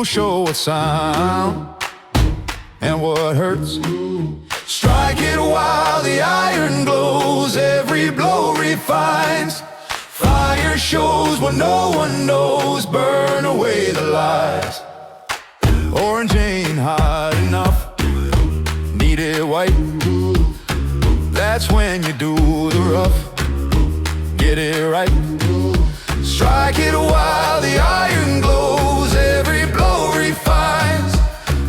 show what sound and what hurts. Strike it while the iron glows, every blow refines. Fire shows what no one knows, burn away the lies. Orange ain't hot enough, need it white. That's when you do the rough, get it right. Strike it while the iron glows, every blow refines.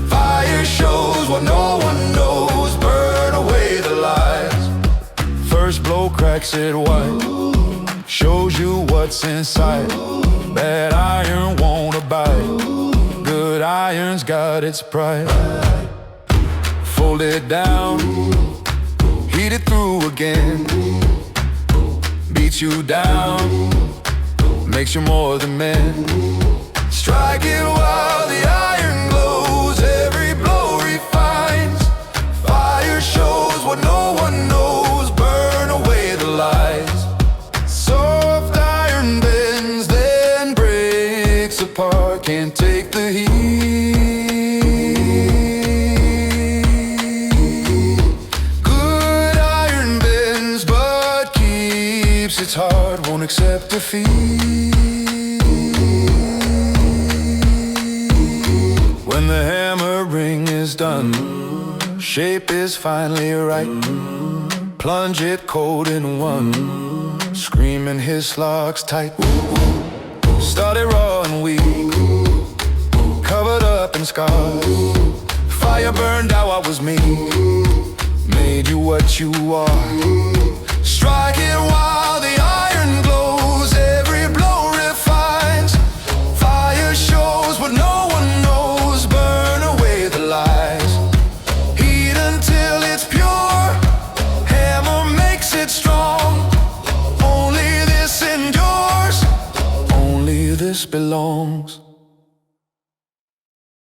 Fire shows what no one knows, burn away the lies. First blow cracks it white, shows you what's inside. Bad iron won't abide, good iron's got its pride. Fold it down, heat it through again. Beats you down, makes you more than men. Strike it while the iron glows, every blow refines. Fire shows what no one knows, burn away the lies. Soft iron bends, then breaks apart, can't take the heat. Good iron bends but keeps its heart, won't accept defeat. When the hammering is done, shape is finally right. Plunge it cold in one, screaming his slugs tight. Started raw and weak, covered up in scars. Fire burned out what was me, made you what you are. Strike it while the iron glows, every blow refines. Fire shows what no one knows, burn away the lies. Heat until it's pure, hammer makes it strong. Only this endures, only this belongs.